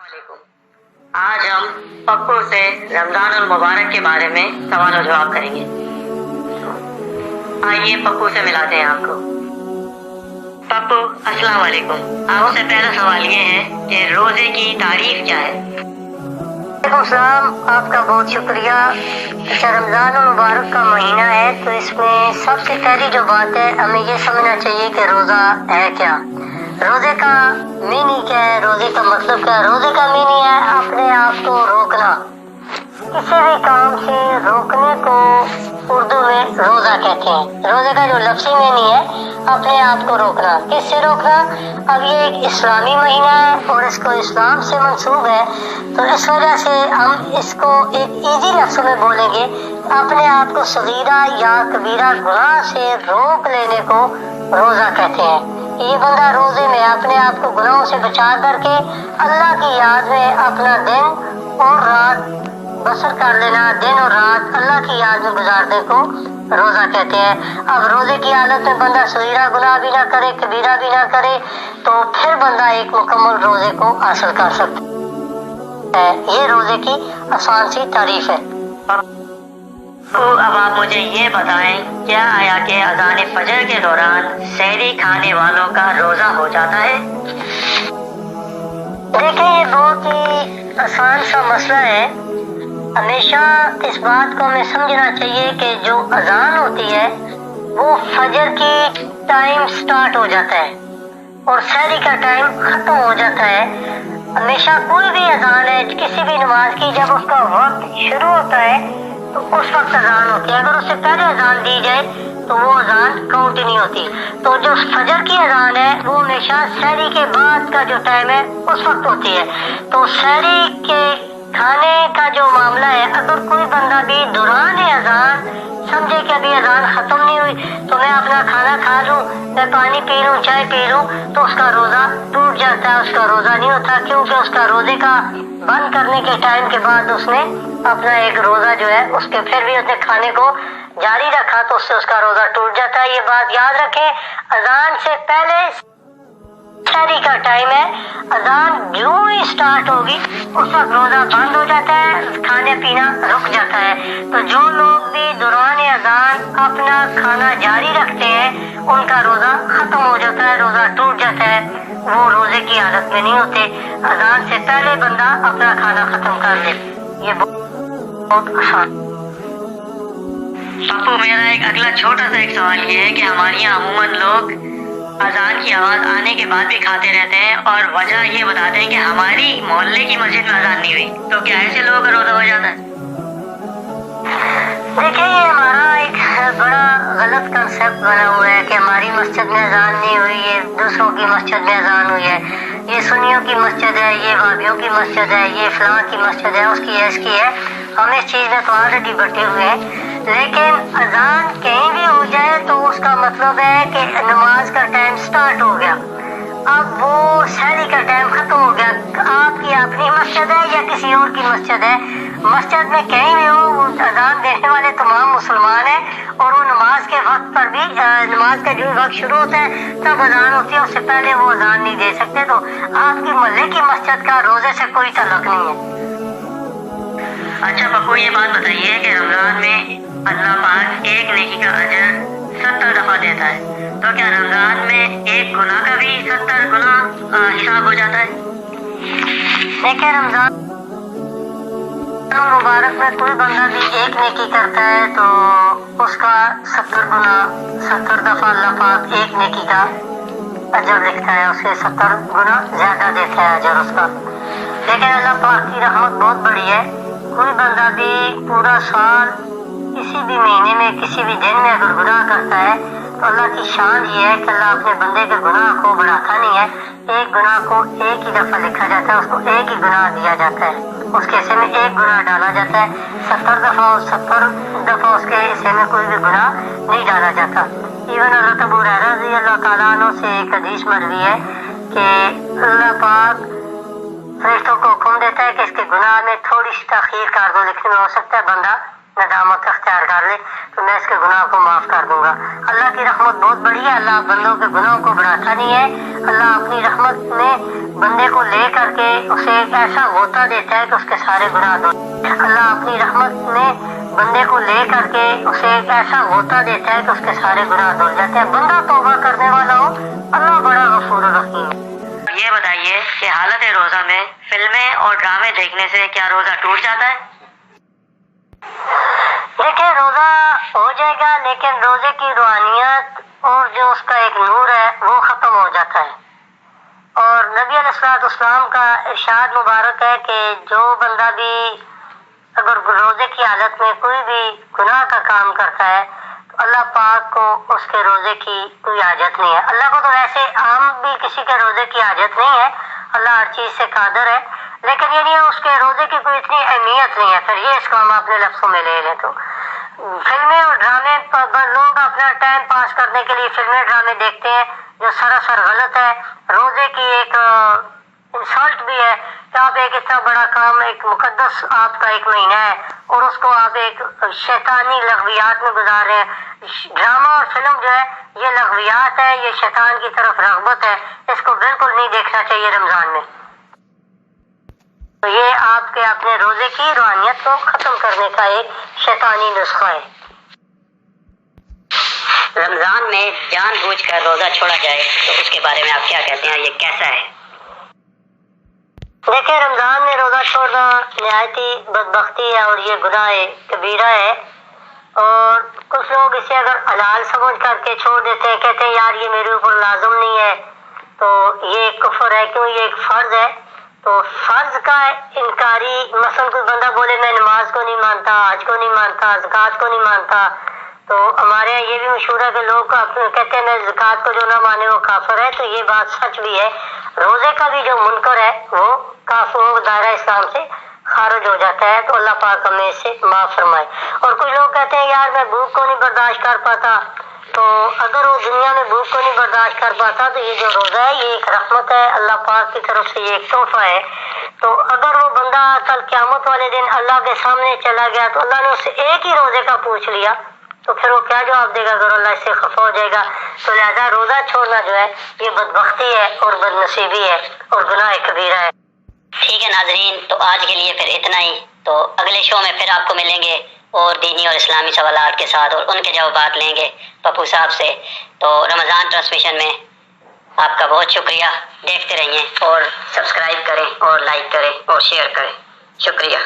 वालेकुम। आज हम पप्पू से रमजान उल मुबारक के बारे में सवाल और जवाब करेंगे। आइए पप्पू से मिलाते हैं आपको। पप्पू अस्सलाम वालेकुम। आपसे पहला सवाल ये है कि रोजे की तारीफ क्या है? वालेकुम सलाम, आपका बहुत शुक्रिया। अच्छा, रमजान उल मुबारक का महीना है तो इसमें सबसे पहली जो बात है हमें ये समझना चाहिए कि रोजा है क्या, रोजे का मीनिंग क्या है, रोजे का मतलब क्या है। रोजे का मीनिंग है अपने आप को रोकना, किसी भी काम से रोकने को उर्दू में रोजा कहते हैं। रोजे का जो लफ्ज़ी मीनिंग है अपने आप को रोकना, किससे रोकना। अब ये एक इस्लामी महीना है और इसको इस्लाम से मंसूब है तो इस वजह से हम इसको एक इजी लफ्ज़ में बोलेंगे। अपने आप को सगीरा या कबीरा गुनाह से रोक लेने को रोज़ा कहते हैं। ये बंदा रोजे में अपने आप को गुनाहों से बचा करके अल्लाह की याद में अपना दिन और रात बसर कर लेना, दिन और रात अल्लाह की याद में गुजारने को रोजा कहते हैं। अब रोजे की हालत में बंदा सगीरा गुनाह भी ना करे, कबीरा भी ना करे तो फिर बंदा एक मुकम्मल रोजे को हासिल कर सकता है। ये रोजे की आसान सी तारीफ है। तो अब आप मुझे ये बताएं, क्या आया कि अज़ान फजर के दौरान सहरी खाने वालों का रोजा हो जाता है? देखिए, ये बहुत ही आसान सा मसला है। हमेशा इस बात को हमें समझना चाहिए कि जो अजान होती है वो फजर की टाइम स्टार्ट हो जाता है और सहरी का टाइम खत्म हो जाता है। हमेशा कोई भी अजान है किसी भी नमाज की, जब उसका वक्त शुरू होता है तो उस वक्त अजान होती है। अगर उससे पहले अजान दी जाए तो वो अजान काउंट नहीं होती। तो जो फजर की अजान है वो हमेशा सहरी के बाद का जो टाइम है उस वक्त होती है। तो सहरी के खाने का जो मामला है, अगर कोई बंदा भी दौरान अजान समझे कि अभी अजान खत्म नहीं हुई तो मैं अपना खाना खा लूं, मैं पानी पी लूं, चाय पी लूं, तो उसका रोजा टूट जाता है, उसका रोजा नहीं होता। क्योंकि उसका रोजे का बंद करने के टाइम के बाद उसने अपना एक रोजा जो है उसके फिर भी उसने खाने को जारी रखा तो उससे उसका रोजा टूट जाता है। ये बात याद रखें। अजान से पहले सहरी का टाइम है, अजान जो ही स्टार्ट होगी उस वक्त रोजा बंद हो जाता है, खाने पीना रुक जाता है। तो जो लोग भी दौरान अजान अपना खाना जारी रखते हैं उनका रोजा खत्म हो जाता है, रोजा टूट जाता है, वो रोजे की हालत में नहीं होते। अजान से पहले बंदा अपना खाना खत्म कर ले। ये बहुत आसान। पप्पू, मेरा एक अगला छोटा सा एक सवाल ये है कि हमारे यहाँ अमूमन लोग अजान की आवाज आने के बाद भी खाते रहते हैं और वजह ये बताते हैं कि हमारी मोहल्ले की मस्जिद में अजान नहीं हुई। तो क्या ऐसे लोगों का रोजा हो जाता है? देखिए, ये हमारा एक बड़ा गलत कंसेप्ट बना हुआ है कि हमारी मस्जिद में अजान नहीं हुई, ये दूसरों की मस्जिद में अजान हुई है, ये सुन्नियों की मस्जिद है, ये वाबियों की मस्जिद है, ये फलां की मस्जिद है, उसकी है, इसकी है। हम इस चीज़ में तो ऑलरेडी बटे हुए हैं। लेकिन अजान कहीं भी हो जाए तो उसका मतलब है कि नमाज का टाइम स्टार्ट हो गया, अब वो सहरी का टाइम खत्म हो गया। आपकी अपनी मस्जिद है या किसी और की मस्जिद है, मस्जिद में कहीं भी हो वो अजान देने वाले तमाम मुसलमान हैं और वो नमाज के वक्त पर भी नमाज का जो वक्त शुरू होता है तब अजान होती है, उससे पहले वो अजान नहीं दे सकते। तो आपकी मोहल्ले की मस्जिद का रोजे से कोई ताल्लुक नहीं है। अच्छा पप्पू, ये बात बताइए कि रमजान में अल्लाह पाक एक नेकी का अजर 70 दफा देता है, तो क्या रमजान में एक गुनाह का भी 70 गुना हिसाब हो जाता है? देखिए, रमजान मुबारक में कोई बंदा भी एक नेकी करता है तो उसका 70 गुना 70 दफा अल्लाह पाक एक नेकी का अजर लिखता है, उसके 70 गुना ज्यादा देता है अजर उसका। लेकिन अल्लाह पाक की रहमत बहुत बड़ी है। कोई बंदा भी पूरा साल किसी भी महीने में किसी भी दिन में अगर गुनाह करता है तो अल्लाह की शान ये है कि अल्लाह अपने बंदे के गुनाह को बढ़ाता नहीं है। एक गुनाह को एक ही दफा लिखा जाता है, उसको एक ही गुनाह दिया जाता है, उसके हिस्से में एक गुनाह डाला जाता है। 70 दफा और 70 दफा उसके हिस्से में कोई भी गुनाह नहीं डाला जाता। इवन हज़रत अबू हुरैरा रज़ी अल्लाह तआला अन्हु से एक हदीस मरवी है कि अल्लाह पाक फरिश्तों को हुक्म देता है कि इसके गुनाह में थोड़ी सी ताखीर कर दो, लिखने में हो सकता है बंदा नदामत अख्तियार कर ले तो मैं इसके गुनाह को माफ कर दूंगा। अल्लाह की रहमत बहुत बड़ी है, अल्लाह बंदों के गुनाहों को बढ़ाता नहीं है। अल्लाह अपनी रहमत में بندے کو لے کر کے اسے ایک ایسا غوطہ دیتا ہے کہ اس کے سارے گناہ دھل جاتے ہیں۔ اللہ اپنی رحمت میں بندے کو لے کر کے اسے ایک ایسا غوطہ دیتا ہے کہ اس کے سارے گناہ دھل جاتے ہیں۔ بندہ توبہ کرنے والا ہو، اللہ بڑا غفور الرحیم ہے۔ یہ بتائیے کہ حالت روزہ میں فلمیں اور ڈرامے دیکھنے سے کیا روزہ ٹوٹ جاتا ہے؟ دیکھیں، روزہ ہو جائے گا لیکن روزے کی روحانیت اور جو اس کا ایک نور ہے وہ ختم ہو جاتا ہے۔ اور نبی علیہ السلام کا ارشاد مبارک ہے کہ جو بندہ بھی اگر روزے کی حالت میں کوئی بھی گناہ کا کام کرتا ہے تو اللہ پاک کو اس کے روزے کی کوئی حاجت نہیں ہے۔ اللہ کو تو ویسے عام بھی کسی کے روزے کی حاجت نہیں ہے، اللہ ہر چیز سے قادر ہے، لیکن یہ نہیں ہے اس کے روزے کی کوئی اتنی اہمیت نہیں ہے۔ پھر یہ اس کو ہم اپنے لفظوں میں لے لیں تو فلمیں اور ڈرامے لوگ اپنا ٹائم پاس کرنے کے لیے فلمیں ڈرامے دیکھتے ہیں جو سراسر غلط ہے۔ روزے کی ایک انسلٹ بھی ہے کہ آپ ایک اتنا بڑا کام، ایک مقدس آپ کا ایک مہینہ ہے اور اس کو آپ ایک شیطانی لغویات میں گزار رہے ہیں۔ ڈرامہ اور فلم جو ہے یہ لغویات ہے، یہ شیطان کی طرف رغبت ہے، اس کو بالکل نہیں دیکھنا چاہیے رمضان میں۔ تو یہ آپ کے اپنے روزے کی روحانیت کو ختم کرنے کا ایک شیطانی نسخہ ہے۔ رمضان میں جان بوجھ کر روزہ چھوڑا جائے تو اس کے بارے میں آپ کیا کہتے ہیں؟ یہ کیسا ہے؟ دیکھیں، رمضان میں روزہ چھوڑنا نہایت ہی بدبختی ہے اور یہ گناہ کبیرہ ہے، اور کچھ لوگ اسے اگر حلال سمجھ کر کے چھوڑ دیتے ہیں، کہتے ہیں یار یہ میرے اوپر لازم نہیں ہے، تو یہ کفر ہے، کیوں یہ ایک فرض ہے۔ تو فرض کا انکاری، مثلا کوئی بندہ بولے میں نماز کو نہیں مانتا، حج کو نہیں مانتا، زکوٰۃ کو نہیں مانتا، تو ہمارے یہاں یہ بھی مشہور ہے کہ لوگ کہتے ہیں میں زکوٰۃ کو جو نہ مانے وہ کافر ہے، تو یہ بات سچ بھی ہے۔ روزے کا بھی جو منکر ہے وہ کافر دائرہ اسلام سے خارج ہو جاتا ہے، تو اللہ پاک ہمیں اس سے معاف فرمائے۔ اور کچھ لوگ کہتے ہیں یار میں بھوک کو نہیں برداشت کر پاتا، تو اگر وہ دنیا میں بھوک کو نہیں برداشت کر پاتا تو یہ جو روزہ ہے یہ ایک رحمت ہے، اللہ پاک کی طرف سے یہ ایک تحفہ ہے۔ تو اگر وہ بندہ کل قیامت والے دن اللہ کے سامنے چلا گیا تو اللہ نے اس سے ایک ہی روزے کا پوچھ لیا، تو پھر وہ کیا جواب دے گا اگر اللہ اس سے خفا ہو جائے گا؟ تو لہذا روزہ چھوڑنا جو ہے یہ بدبختی ہے اور بدنصیبی ہے اور گناہ کبیرہ ہے۔ ٹھیک ہے ناظرین، تو آج کے لیے پھر اتنا ہی۔ تو اگلے شو میں پھر آپ کو ملیں گے اور دینی اور اسلامی سوالات کے ساتھ، اور ان کے جوابات لیں گے پپو صاحب سے۔ تو رمضان ٹرانسمیشن میں آپ کا بہت شکریہ، دیکھتے رہیے اور سبسکرائب کریں اور لائک کریں اور شیئر کریں۔ شکریہ۔